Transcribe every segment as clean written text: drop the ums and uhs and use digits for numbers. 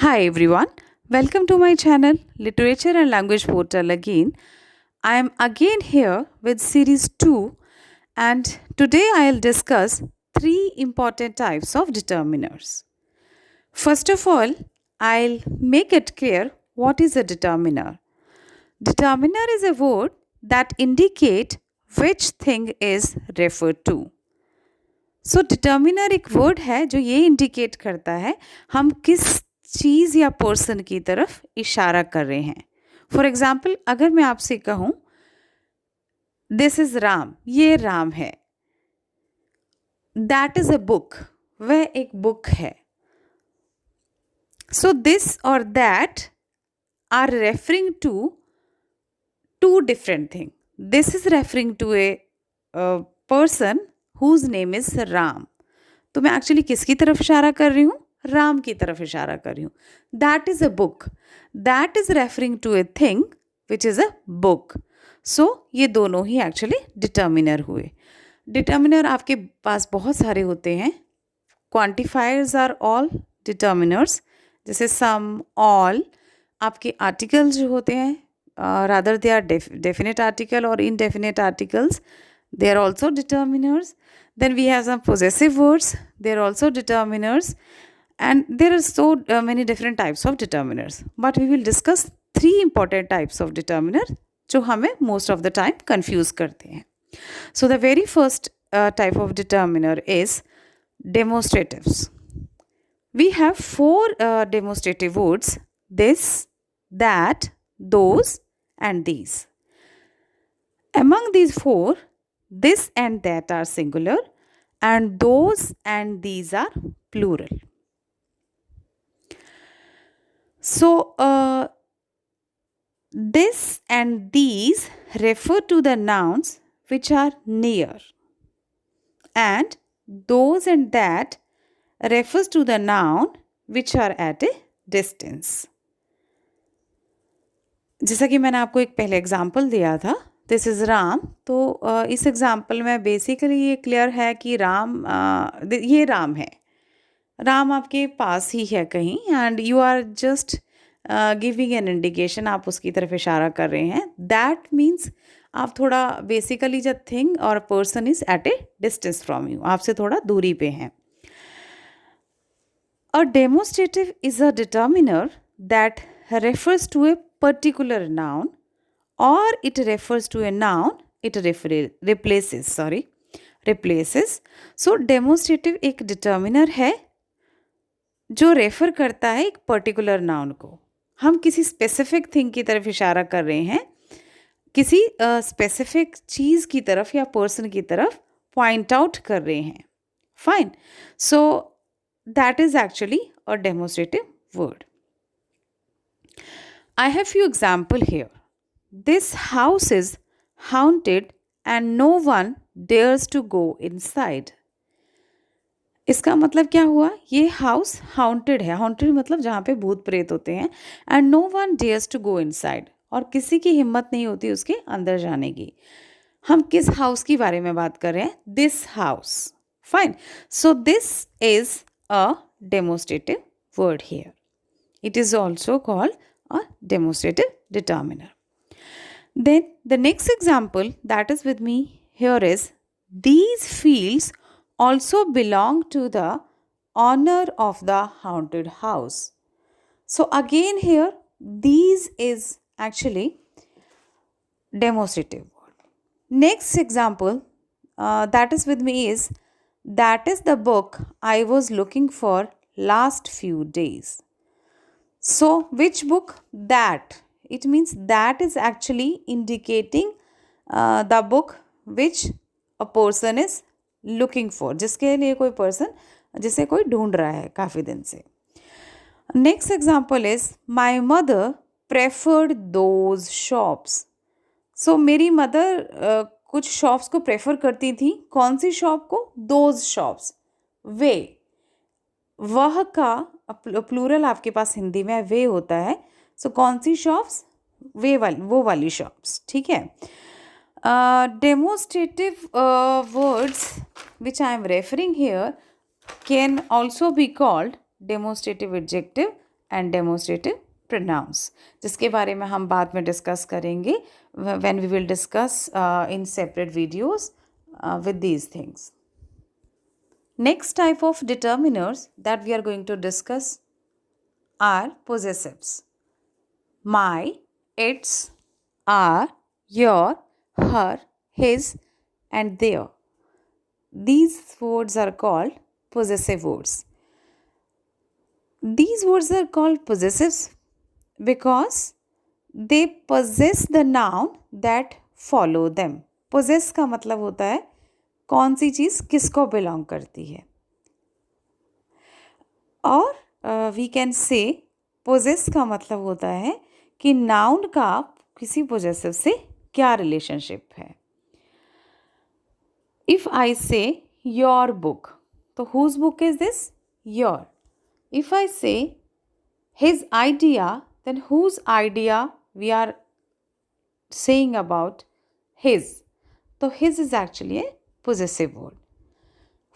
Hi everyone, welcome to my channel Literature and Language Portal again. I am again here with series 2 and today I'll discuss three important types of determiners. First of all, I'll make it clear what is a determiner. Determiner is a word that indicate which thing is referred to. So determiner एक word है जो ये indicate करता है हम किस चीज़ या person की तरफ इशारा कर रहे हैं. फॉर एग्जाम्पल अगर मैं आपसे कहूँ दिस इज राम, ये राम है. दैट इज अ बुक, वह एक बुक है. सो दिस और that are referring to two different thing. This is referring to a person whose name is Ram. तो मैं एक्चुअली किसकी तरफ इशारा कर रही हूँ? राम की तरफ इशारा कर रही हूँ. That is a book, that is referring to a thing which is a book. So ये दोनों ही एक्चुअली डिटर्मिनर हुए. डिटर्मिनर आपके पास बहुत सारे होते हैं. क्वांटिफायर्स आर ऑल डिटर्मिनर्स, जैसे सम, ऑल. आपके आर्टिकल्स जो होते हैं rather they are definite article और indefinite articles, they are also determiners. Then we have some possessive words, they are also determiners, and there are so many different types of determiners, but we will discuss three important types of determiner जो हमें most of the time confuse करते हैं. So the very first type of determiner is demonstratives. We have four demonstrative words: this, that, those, and these. Among these four, this and that are singular and those and these are plural. So, this and these refer to the nouns which are near, and those and that refers to the noun which are at a distance. जैसा कि मैंने आपको एक पहले example दिया था, this is Ram. तो इस एग्जाम्पल में बेसिकली ये क्लियर है कि राम ये राम है. राम आपके पास ही है कहीं, and you are just giving an indication, आप उसकी तरफ इशारा कर रहे हैं. दैट मीन्स आप थोड़ा basically the thing or person is at a distance from you, आपसे थोड़ा दूरी पे हैं. A demonstrative is a determiner that refers to a particular noun or it refers to a noun it replaces. So demonstrative एक determiner है जो refer करता है एक पर्टिकुलर नाउन को. हम किसी स्पेसिफिक थिंग की तरफ इशारा कर रहे हैं, किसी स्पेसिफिक चीज़ की तरफ या पर्सन की तरफ पॉइंट आउट कर रहे हैं. Fine. So that is actually a demonstrative word. I have few example here. This house is haunted and no one dares to go inside. इसका मतलब क्या हुआ? ये हाउस हाउंटेड है. हाउंटेड मतलब जहाँ पे भूत प्रेत होते हैं. And no one dares to go inside, और किसी की हिम्मत नहीं होती उसके अंदर जाने की. हम किस हाउस की बारे में बात कर रहे हैं? This house. Fine. So this is a demonstrative word here. It is also called a demonstrative determiner. Then the next example that is with me here is these fields also belong to the owner of the haunted house. So again here these is actually demonstrative word. Next example that is with me is that is the book I was looking for last few days. So which book? That. It means that is actually indicating the book which a person is looking for, जिसके लिए कोई person जिसे कोई ढूंढ रहा है काफ़ी दिन से. Next example is my mother preferred those shops. So मेरी मदर कुछ शॉप्स को प्रेफर करती थी. कौन सी शॉप को? those shops. वे, वह का प्लूरल आपके पास हिंदी में वे होता है. सो कौन सी शॉप्स? वे वाली, वो वाली शॉप्स. ठीक है. Demonstrative words which I am referring here can also be called demonstrative adjective and demonstrative pronouns, जिसके बारे में हम बाद में डिस्कस करेंगे when we will discuss in separate videos with these things. Next type of determiners that we are going to discuss are possessives. My, its, our, your, her, his, and their. These words are called possessive words. These words are called possessives because they possess the noun that follow them. Possess का मतलब होता है कौन सी चीज़ किसको belong करती है, और we can say poses का मतलब होता है कि नाउन का किसी पोजेसिव से क्या रिलेशनशिप है. If I say your book, तो whose book is this? Your. If I say his idea, then whose idea we are saying about? His. तो his is actually a possessive word.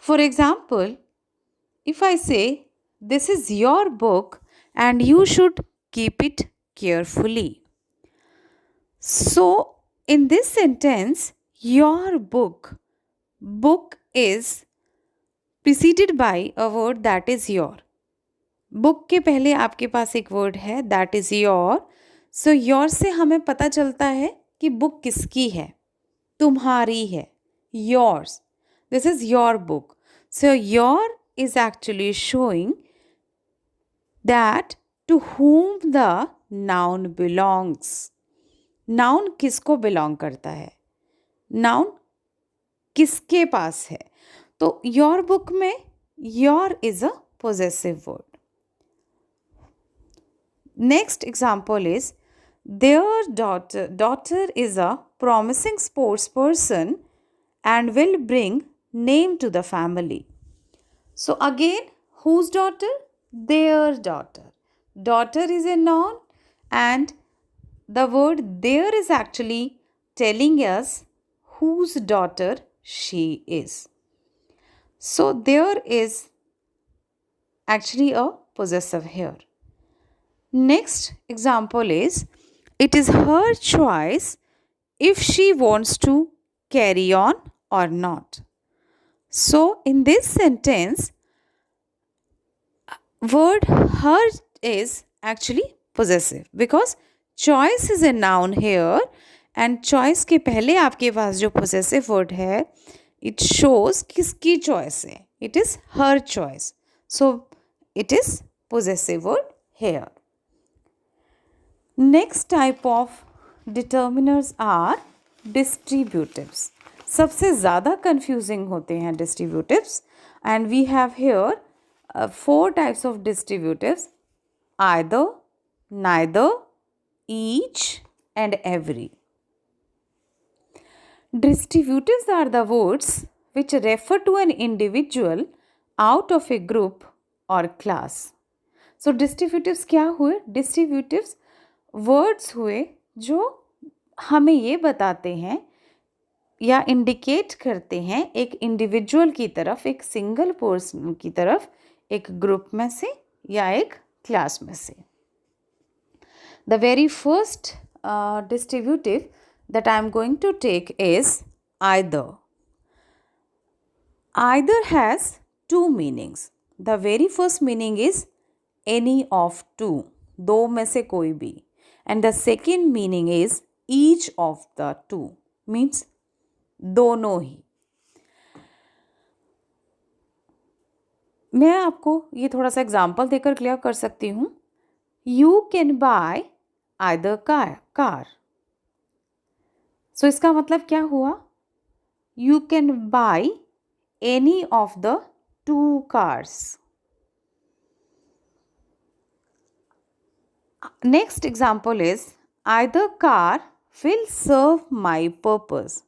For example, if I say, this is your book and you should keep it carefully. So, in this sentence, your book is preceded by a word that is your. Book के पहले आपके पास एक word है that is your. So, your से हमें पता चलता है कि book किसकी है, तुम्हारी है. Yours. This is your book. So your is actually showing that to whom the noun belongs. Noun किसको belong करता है, noun किसके पास है. तो your book में your is a possessive word. Next example is their daughter is a promising sports person and will bring name to the family. So again, whose daughter? Their daughter. Daughter is a noun and the word their is actually telling us whose daughter she is. So there is actually a possessive here. Next example is, it is her choice if she wants to carry on or not. So in this sentence, word her is actually possessive because choice is a noun here and choice के पहले आपके पास जो possessive word है, it shows किसकी choice है. It is her choice. So it is possessive word here. Next type of determiners are distributives. सबसे ज़्यादा confusing होते हैं distributives, and we have here 4 types of distributives: either, neither, each, and every. Distributives are the words which refer to an individual out of a group or class. So distributives क्या हुए? Distributives words हुए जो हमें ये बताते हैं या indicate करते हैं एक इंडिविजुअल की तरफ, एक सिंगल पर्सन की तरफ, एक ग्रुप में से या एक क्लास में से. The very first distributive that I am going to take is either. Either has 2 meanings. The very first meaning is any of 2, दो में से कोई भी. And the second meaning is each of the 2, means दोनों ही. मैं आपको ये थोड़ा सा एग्जाम्पल देकर क्लियर कर सकती हूँ. You can buy either car. So इसका मतलब क्या हुआ? You can buy any of the 2 cars. Next example is either car will serve my purpose.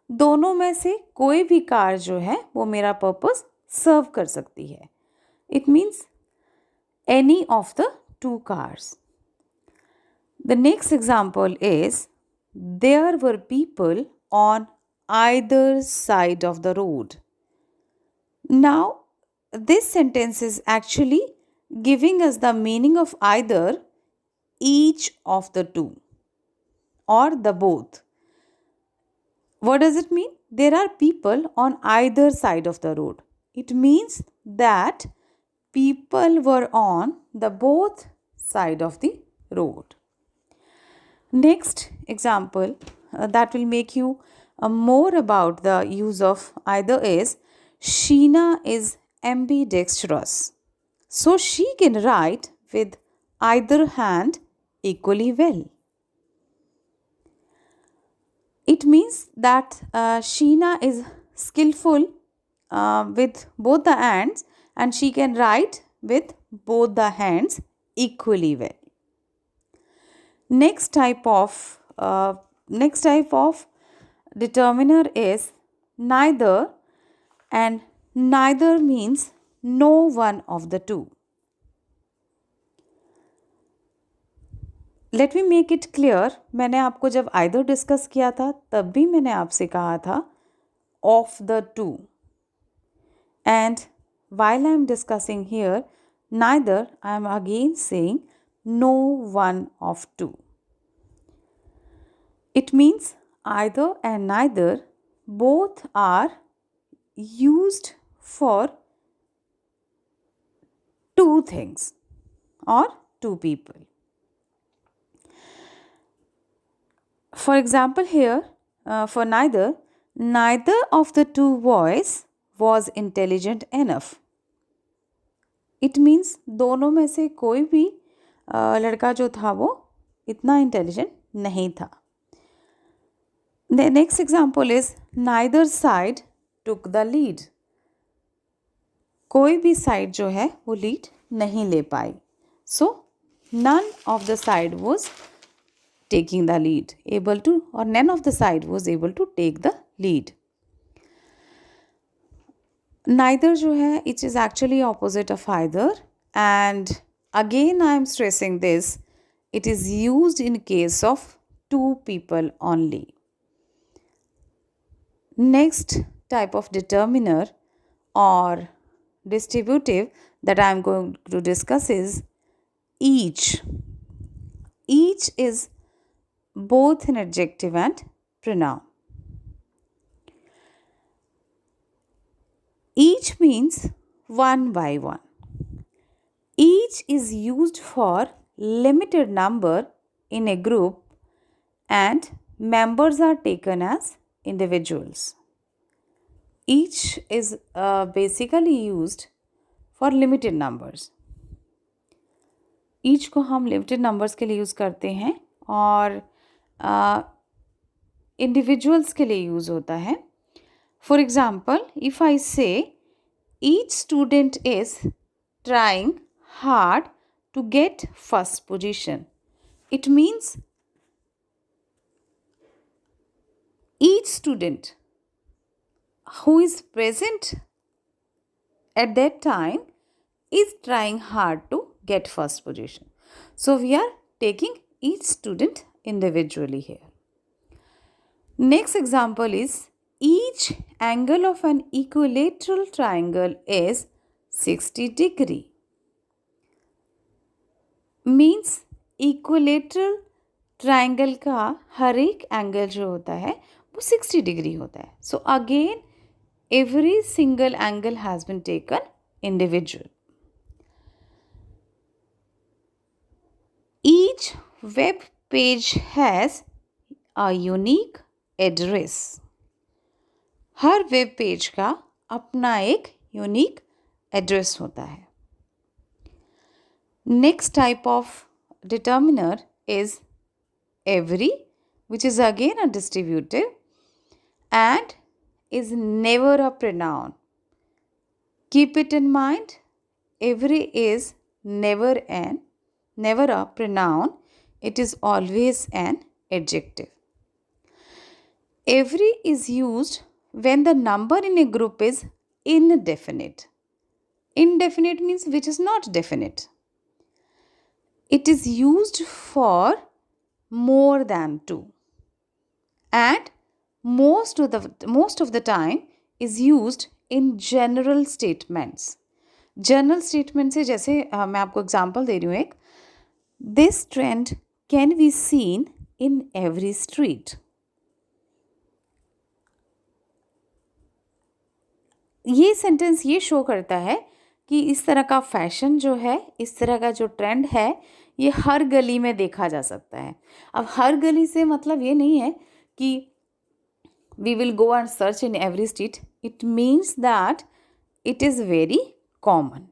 दोनों में से कोई भी कार जो है वो मेरा पर्पस सर्व कर सकती है. It means any of the 2 cars. The next example is there were people on either side of the road. Now this sentence is actually giving us the meaning of either each of the two or the both. What does it mean? There are people on either side of the road. It means that people were on the both side of the road. Next example that will make you more about the use of either is Sheena is ambidextrous. So she can write with either hand equally well. It means that Sheena is skillful with both the hands and she can write with both the hands equally well. Next type of determiner is neither, and neither means no one of the two. Let me make it clear. मैंने आपको जब either discuss किया था तब भी मैंने आपसे कहा था of the two, and while I am discussing here neither, I am again saying no one of two. It means either and neither both are used for two things or two people. For example here, for neither of the two boys was intelligent enough. It means दोनों में से कोई भी लड़का जो था वो इतना इंटेलिजेंट नहीं था. The next example is neither side took the lead. कोई भी साइड जो है वो लीड नहीं ले पाई. So none of the side was taking the lead, able to, or none of the side was able to take the lead. Neither जो है, it is actually opposite of either, and again I am stressing this, it is used in case of two people only. Next type of determiner or distributive that I am going to discuss is each. Each is both an adjective and pronoun. Each means one by one. Each is used for limited number in a group and members are taken as individuals. Each is basically used for limited numbers. Each को हम limited numbers के लिए use करते हैं और individuals के लिए use होता है. For example, if I say each student is trying hard to get first position, it means each student who is present at that time is trying hard to get first position. So we are taking each student individually here. Next example is each angle of an equilateral triangle is 60 degree. Means equilateral triangle का हर एक angle जो होता है वो 60 degree होता है. So again every single angle has been taken individual. Each web page has a unique address. Her web page का अपना एक यूनिक एड्रेस होता है. Next type of determiner is every, which is again a distributive and is never a pronoun. Keep it in mind, every is never a pronoun, it is always an adjective. Every is used when the number in a group is indefinite. Indefinite means which is not definite. It is used for more than two, and most of the time is used in general statements. General statement से जैसे मैं आपको example दे रही हूँ एक, this trend can be seen in every street. ये sentence ये show करता है कि इस तरह का फैशन जो है, इस तरह का जो ट्रेंड है, ये हर गली में देखा जा सकता है। अब हर गली से मतलब ये नहीं है कि we will go and search in every street. It means that it is very common.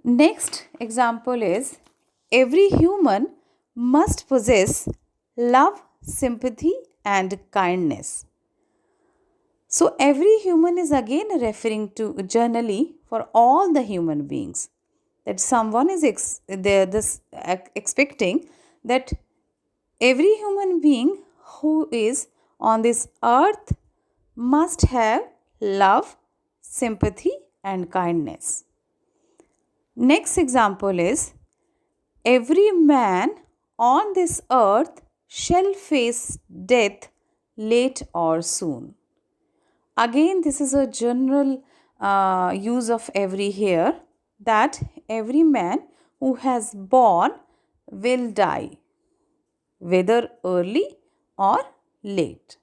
Next example is, every human must possess love, sympathy, and kindness. So, every human is again referring to generally for all the human beings. That someone is expecting that every human being who is on this earth must have love, sympathy, and kindness. Next example is, every man on this earth shall face death late or soon. Again, this is a general use of every here, that every man who has born will die, whether early or late.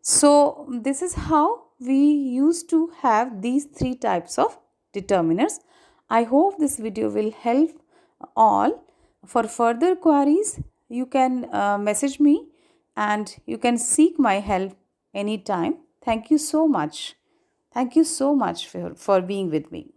So, this is how we used to have these three types of determiners. I hope this video will help all. For further queries, you can message me and you can seek my help anytime. Thank you so much. Thank you so much for being with me.